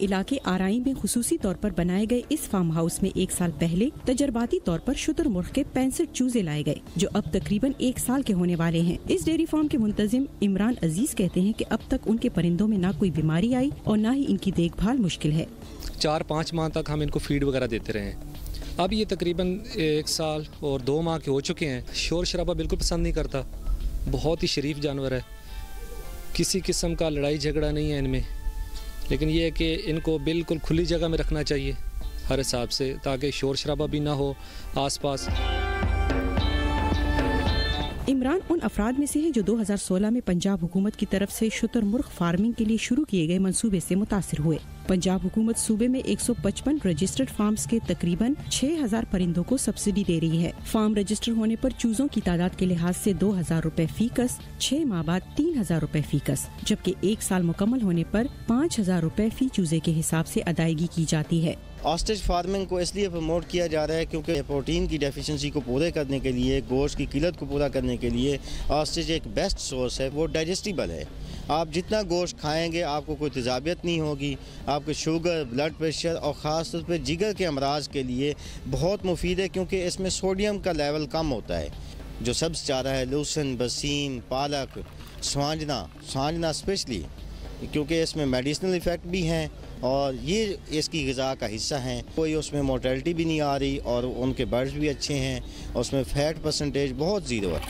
इलाके आराई में खुसूसी तौर पर बनाए गए इस फार्म हाउस में 1 साल पहले तजर्बाती तौर पर शुतुरमुर्ग के 65 चूजे लाए गए, जो अब तकरीबन 1 साल के होने वाले हैं। इस डेयरी फार्म के मुंतजिम इमरान अजीज कहते हैं कि अब तक उनके परिंदों में ना कोई बीमारी आई और ना ही इनकी देखभाल मुश्किल है। 4-5 माह तक हम इनको फीड वगैरह देते रहे हैं। अब ये तकरीबन 1 साल और 2 माह के हो चुके हैं। शोर शराबा बिल्कुल पसंद नहीं करता, बहुत ही शरीफ जानवर है, किसी किस्म का लड़ाई झगड़ा नहीं है इनमें। लेकिन ये है कि इनको बिल्कुल खुली जगह में रखना चाहिए हर हिसाब से, ताकि शोर शराबा भी ना हो आसपास। इमरान उन अफराद में से हैं जो 2016 में पंजाब हुकूमत की तरफ से शुतुरमुर्ग फार्मिंग के लिए शुरू किए गए मंसूबे से मुतासिर हुए। पंजाब हुकूमत सूबे में 155 रजिस्टर्ड फार्म्स के तकरीबन 6000 परिंदों को सब्सिडी दे रही है। फार्म रजिस्टर होने पर चूजों की तादाद के लिहाज से 2000 रुपए फी कस, 6 माह बाद 3000 रुपए फी कस, जबकि 1 साल मुकम्मल होने पर 5000 रुपए फी चूजे के हिसाब से अदायगी की जाती है। ऑस्ट्रिच फार्मिंग को इसलिए प्रमोट किया जा रहा है क्योंकि प्रोटीन की डेफिशिएंसी को पूरे करने के लिए, गोश्त की किल्लत को पूरा करने के लिए ऑस्ट्रिच एक बेस्ट सोर्स है। वो डाइजेस्टिबल है, आप जितना गोश्त खाएंगे आपको कोई तेज़ाबियत नहीं होगी। आपके शुगर, ब्लड प्रेशर और ख़ास तौर पर जिगर के अमराज के लिए बहुत मुफीद है, क्योंकि इसमें सोडियम का लेवल कम होता है। जो सब्ज़ चारा है, लहसुन, बसीम, पालक, सांजना स्पेशली, क्योंकि इसमें मेडिसिनल इफ़ेक्ट भी हैं और ये इसकी ग़िज़ा का हिस्सा हैं। कोई उसमें मोर्टेलिटी भी नहीं आ रही और उनके बर्ड्स भी अच्छे हैं और उसमें फ़ैट परसेंटेज बहुत ज़ीरो है।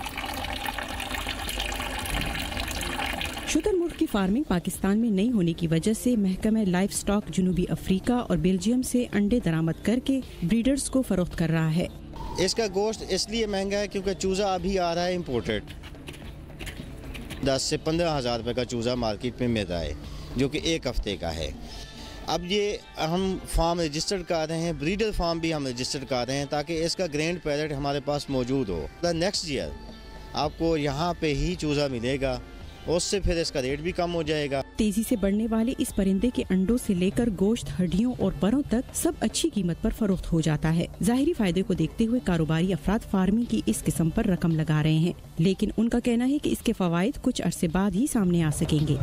शुतुरमुर्ग की फार्मिंग पाकिस्तान में नहीं होने की वजह से महकमा लाइफ स्टॉक जनूबी अफ्रीका और बेल्जियम से अंडे दरामद करके ब्रीडर्स को फरोख्त कर रहा है। इसका गोश्त इसलिए महंगा है क्योंकि चूज़ा अभी आ रहा है इम्पोर्टेड। 10 से 15 हज़ार रुपये का चूज़ा मार्केट में मिल रहा है, जो कि 1 हफ्ते का है। अब ये हम फार्म रजिस्टर्ड कर रहे हैं, ब्रीडर फार्म भी हम रजिस्टर्ड कर रहे हैं, ताकि इसका ग्रैंड पैरेंट हमारे पास मौजूद हो। नेक्स्ट ईयर आपको यहाँ पे ही चूज़ा मिलेगा, उससे फिर इसका रेट भी कम हो जाएगा। तेजी से बढ़ने वाले इस परिंदे के अंडों से लेकर गोश्त, हड्डियों और परों तक सब अच्छी कीमत पर फरोख्त हो जाता है। ज़ाहिरी फायदे को देखते हुए कारोबारी अफराद फार्मिंग की इस किस्म पर रकम लगा रहे हैं, लेकिन उनका कहना है कि इसके फवायद कुछ अरसे बाद ही सामने आ सकेंगे।